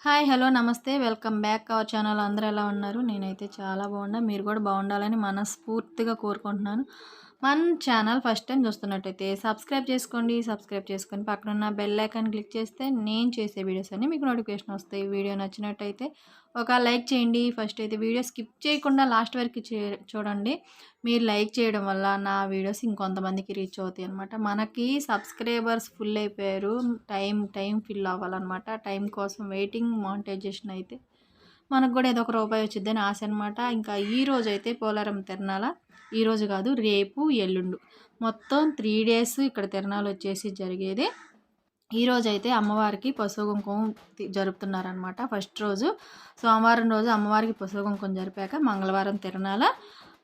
Hi hello నమస్తే welcome back our channel. అందరూ ఎలా ఉన్నారు? నేనైతే చాలా బాగున్నా. మీరు కూడా బాగుండాలని మనస్ఫూర్తిగా కోరుకుంటున్నాను. మన ఛానల్ ఫస్ట్ టైం చూస్తున్నట్టయితే సబ్స్క్రైబ్ చేసుకొని పక్కనున్న బెల్ ఐకాన్ క్లిక్ చేస్తే నేను చేసే వీడియోస్ అన్నీ మీకు నోటిఫికేషన్ వస్తాయి. వీడియో నచ్చినట్టయితే ఒక లైక్ చేయండి. ఫస్ట్ అయితే వీడియో స్కిప్ చేయకుండా లాస్ట్ వరకు చూడండి. మీరు లైక్ చేయడం వల్ల నా వీడియోస్ ఇంకొంతమందికి రీచ్ అవుతాయి అనమాట. మనకి సబ్స్క్రైబర్స్ ఫుల్ అయిపోయారు. టైం ఫిల్ అవ్వాలన్నమాట. టైం కోసం వెయిటింగ్. మానిటైజేషన్ అయితే మనకు కూడా ఏదో ఒక రూపాయి వచ్చిద్దని ఆశ అనమాట. ఇంకా ఈరోజు అయితే పోలారం తిరణాల, ఈరోజు కాదు రేపు ఎల్లుండు మొత్తం 3 days ఇక్కడ తిరణాలు వచ్చేసి జరిగేది. ఈరోజు అయితే అమ్మవారికి పసుపు కుంకుమ జరుపుతున్నారనమాట. ఫస్ట్ రోజు సోమవారం రోజు అమ్మవారికి పసుపు కుంకుమ జరిపాక మంగళవారం తిరణాల,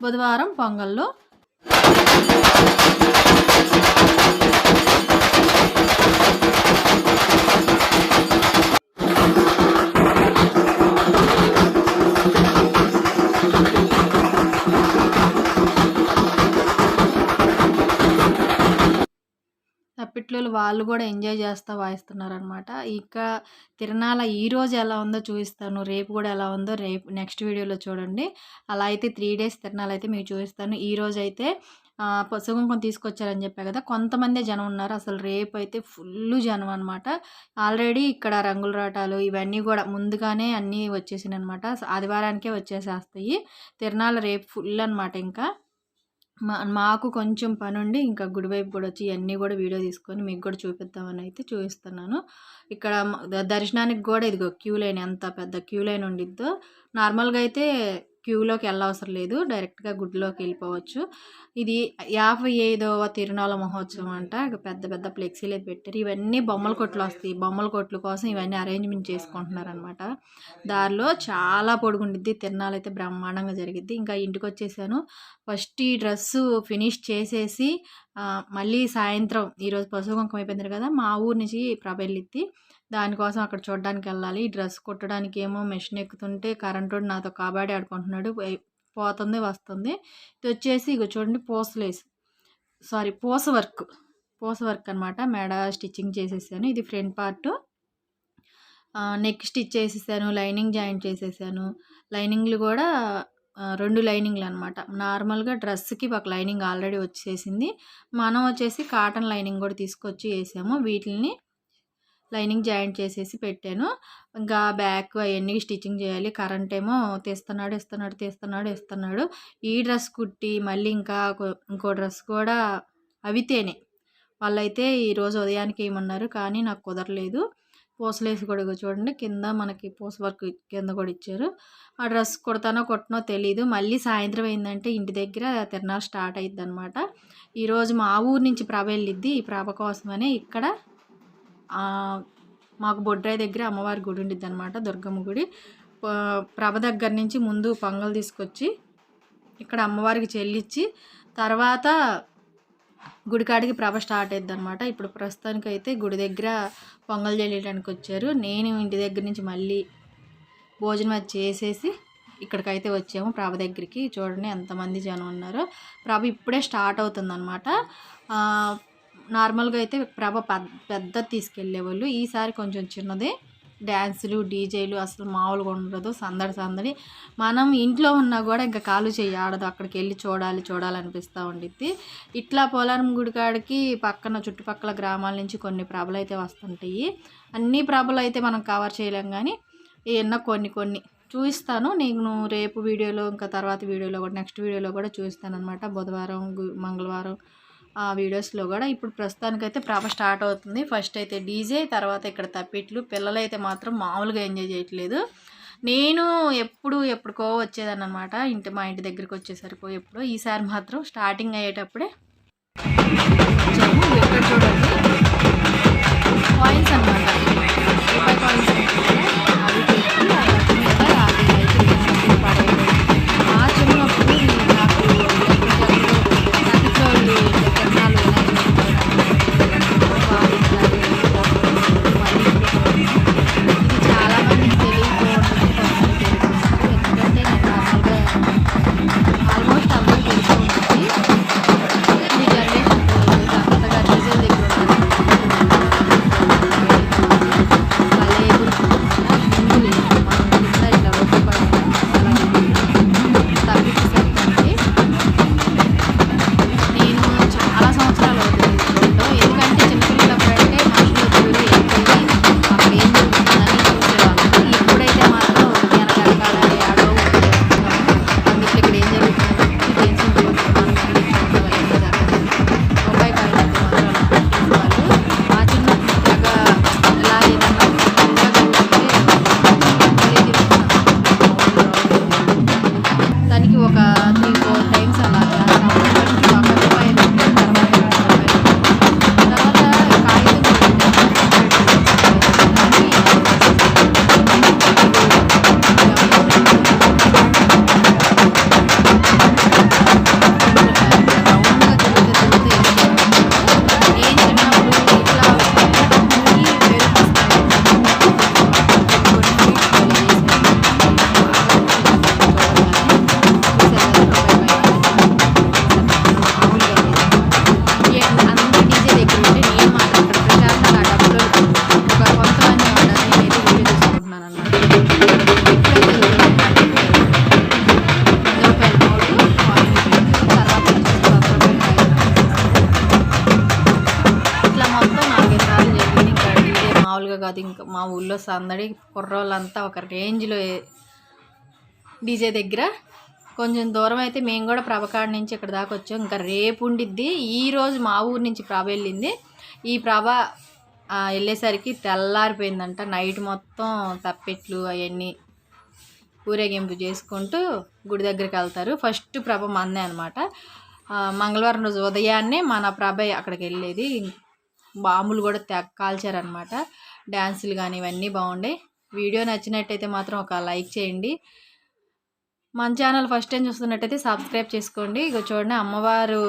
బుధవారం పొంగల్లో. తప్పిట్లోళ్ళు వాళ్ళు కూడా ఎంజాయ్ చేస్తూ వాయిస్తున్నారనమాట. ఇక తిరణాల ఈరోజు ఎలా ఉందో చూపిస్తాను, రేపు కూడా ఎలా ఉందో రేపు నెక్స్ట్ వీడియోలో చూడండి. అలా అయితే 3 days తిరణాలు అయితే మీకు చూపిస్తాను. ఈరోజు అయితే పసుపు కుంకుమ తీసుకొచ్చారని చెప్పా కదా, కొంతమందే జనం ఉన్నారు. అసలు రేపు అయితే ఫుల్ జనం అనమాట. ఆల్రెడీ ఇక్కడ రంగుల రాటాలు ఇవన్నీ కూడా ముందుగానే అన్నీ వచ్చేసినాయి అనమాట. ఆదివారానికే వచ్చేసేస్తాయి. తిరణాలు రేపు ఫుల్ అనమాట. ఇంకా మాకు కొంచెం పనుండి ఇంకా గుడివైపు కూడా వచ్చి ఇవన్నీ కూడా వీడియో తీసుకొని మీకు కూడా చూపిద్దామని అయితే చూపిస్తున్నాను. ఇక్కడ దర్శనానికి కూడా ఇదిగో క్యూ లైన్, ఎంత పెద్ద క్యూ లైన్ ఉండిద్దో. నార్మల్గా అయితే క్యూలోకి వెళ్ళవసరం లేదు, డైరెక్ట్గా గుడిలోకి వెళ్ళిపోవచ్చు. ఇది 55వ తిరునాళ్ళ మహోత్సవం అంట. పెద్ద పెద్ద ఫ్లెక్సీలే పెట్టారు. ఇవన్నీ బొమ్మల కొట్లు వస్తాయి. బొమ్మల కొట్ల కోసం ఇవన్నీ అరేంజ్మెంట్ చేసుకుంటున్నారు అనమాట. దారిలో చాలా పొడుగుండిద్ది. తిరణాలు అయితే బ్రహ్మాండంగా జరిగిద్ది. ఇంకా ఇంటికి వచ్చేసాను. ఫస్ట్ ఈ డ్రెస్సు ఫినిష్ చేసేసి మళ్ళీ సాయంత్రం ఈరోజు పసుపు కుంకుమ అయిపోయింది కదా, మా ఊరు నుంచి ప్రభ వెళ్ళిద్ది. దానికోసం అక్కడ చూడడానికి వెళ్ళాలి. ఈ డ్రెస్ కుట్టడానికి ఏమో మెషిన్ ఎక్కుతుంటే కరెంటు నాతో కబడ్డీ ఆడుకుంటున్నాడు. పోతుంది వస్తుంది. ఇది వచ్చేసి ఇగో చూడండి పూస వర్క్ అనమాట. మెడ స్టిచ్చింగ్ చేసేసాను. ఇది ఫ్రంట్ పార్ట్. నెక్ స్టిచ్ చేసేసాను. లైనింగ్ జాయింట్ చేసేసాను. లైనింగ్లు కూడా 2 లైనింగ్లు అనమాట. నార్మల్గా డ్రెస్కి ఒక లైనింగ్ ఆల్రెడీ వచ్చేసింది. మనం వచ్చేసి కాటన్ లైనింగ్ కూడా తీసుకొచ్చి వేసాము. వీటిని లైనింగ్ జాయింట్ చేసేసి పెట్టాను. ఇంకా బ్యాక్ అవన్నీ స్టిచ్చింగ్ చేయాలి. కరెంట్ ఏమో తీస్తున్నాడు. ఈ డ్రెస్ కుట్టి మళ్ళీ ఇంకో డ్రెస్ కూడా అవితేనే వాళ్ళైతే ఈరోజు ఉదయానికి ఏమన్నారు, కానీ నాకు కుదరలేదు. పూసలేసి కూడా చూడండి కింద మనకి పూస వర్క్ కింద కూడా ఇచ్చారు. ఆ డ్రెస్ కుడతానో కొట్టనో తెలీదు. మళ్ళీ సాయంత్రం అయిందంటే ఇంటి దగ్గర తిరణాలు స్టార్ట్ అయ్యిద్ది అనమాట. ఈరోజు మా ఊరు నుంచి ప్రభ వెళ్ళిద్ది. ఈ ప్రభ కోసమనే ఇక్కడ మాకు బొడ్రాయి దగ్గర అమ్మవారి గుడి ఉండిద్ది అనమాట, దుర్గమ్మ గుడి. ప్రభ దగ్గర నుంచి ముందు పొంగల్ తీసుకొచ్చి ఇక్కడ అమ్మవారికి చెల్లించి తర్వాత గుడికాడికి ప్రభ స్టార్ట్ అయ్యిద్ది అనమాట. ఇప్పుడు ప్రస్తుతానికి అయితే గుడి దగ్గర పొంగల్ చెల్లియడానికి వచ్చారు. నేను ఇంటి దగ్గర నుంచి మళ్ళీ భోజనం అది చేసేసి ఇక్కడికైతే వచ్చాము ప్రభ దగ్గరికి. చూడండి ఎంతమంది జనం ఉన్నారో. ప్రభ ఇప్పుడే స్టార్ట్ అవుతుందన్నమాట. నార్మల్గా అయితే ప్రభ పెద్ద తీసుకెళ్ళేవాళ్ళు. ఈసారి కొంచెం చిన్నదే. డ్యాన్సులు డీజేలు అసలు మామూలుగా ఉండదు. సందడి. మనం ఇంట్లో ఉన్నా కూడా ఇంకా కాలు చేయి ఆడదు. అక్కడికి వెళ్ళి చూడాలనిపిస్తూ ఉండిద్ది. ఇట్లా పోలారం గుడికాడికి చుట్టుపక్కల గ్రామాల నుంచి కొన్ని ప్రభలు అయితే వస్తుంటాయి. అన్ని ప్రభలు అయితే మనం కవర్ చేయలేం, కానీ ఏమన్నా కొన్ని చూపిస్తాను నేను రేపు వీడియోలో, ఇంకా తర్వాత వీడియోలో కూడా నెక్స్ట్ వీడియోలో కూడా చూపిస్తాను అనమాట. బుధవారం మంగళవారం ఆ వీడియోస్లో కూడా. ఇప్పుడు ప్రస్తుతానికైతే ప్రభ స్టార్ట్ అవుతుంది. ఫస్ట్ అయితే డీజే, తర్వాత ఇక్కడ తప్పిట్లు. పిల్లలు అయితే మాత్రం మామూలుగా ఎంజాయ్ చేయట్లేదు. నేను ఎప్పుడుకో వచ్చేదాన్ని అనమాట. మా ఇంటి దగ్గరికి వచ్చేసరికి ఎప్పుడో. ఈసారి మాత్రం స్టార్టింగ్ అయ్యేటప్పుడే వచ్చాము. ఎక్కడ చూడండి కాయిన్స్ అనమాట, రూపాయి కాయిన్స్ అవి పెట్టి ఆ చిన్నప్పుడు నాకు ఆల్మోస్ట్ అందరూ తెలిసి ఉంటుంది. ఈ జనరేషన్ అంతగా డీజిల్ దగ్గర ఉంటారు. కాదు, ఇంకా మా ఊళ్ళో సందడి కుర్రోళ్ళంతా ఒక రేంజ్లో డీజే దగ్గర. కొంచెం దూరం అయితే మేము కూడా ప్రభకాడ నుంచి ఇక్కడ దాకా వచ్చాం. ఇంకా రేపు ఉండిద్ది. ఈరోజు మా ఊరు నుంచి ప్రభ వెళ్ళింది. ఈ ప్రభ వెళ్ళేసరికి తెల్లారిపోయిందంట. నైట్ మొత్తం తప్పెట్లు అవన్నీ ఊరేగింపు చేసుకుంటూ గుడి దగ్గరికి వెళ్తారు. ఫస్ట్ ప్రభ మందే అనమాట. మంగళవారం రోజు ఉదయాన్నే మన ప్రభ అక్కడికి వెళ్ళేది. బాంబులు కూడా కాల్చారనమాట. డ్యాన్సులు కానీ ఇవన్నీ బాగుండే. వీడియో నచ్చినట్టయితే మాత్రం ఒక లైక్ చేయండి. మన ఛానల్ ఫస్ట్ టైం చూస్తున్నట్టయితే సబ్స్క్రైబ్ చేసుకోండి. ఇక చూడండి, అమ్మవారు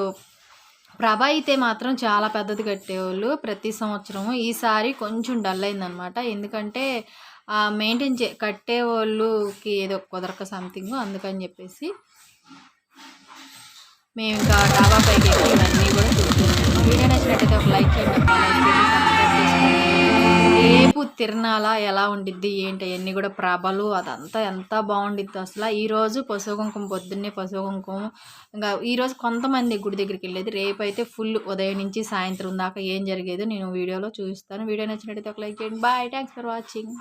ప్రభ అయితే మాత్రం చాలా పెద్దది కట్టేవాళ్ళు ప్రతి సంవత్సరము. ఈసారి కొంచెం డల్ అయిందనమాట. ఎందుకంటే మెయింటైన్ కట్టేవాళ్ళకి ఏదో కుదరక సంథింగ్, అందుకని చెప్పేసి మేము ఇంకా డాబా పైకి ఎక్కి ఇవన్నీ కూడా చూస్తున్నాము. వీడియో నచ్చినట్టయితే ఒక లైక్ చేయండి, సబ్స్క్రైబ్ చేసుకోండి. రేపు తిరణాల ఎలా ఉండిద్ది ఏంటి అవన్నీ కూడా ప్రభలు అదంతా ఎంత బాగుండిద్ది అసలు. ఈరోజు పసుపు కుంకుమ, పొద్దున్నే పసుపు కుంకుమ. ఇంకా ఈరోజు కొంతమంది గుడి దగ్గరికి వెళ్ళేది. రేపు అయితే ఫుల్ ఉదయం నుంచి సాయంత్రం దాకా ఏం జరిగేదో నేను వీడియోలో చూపిస్తాను. వీడియో నచ్చినట్టయితే ఒక లైక్ చేయండి. Bye, thanks for watching.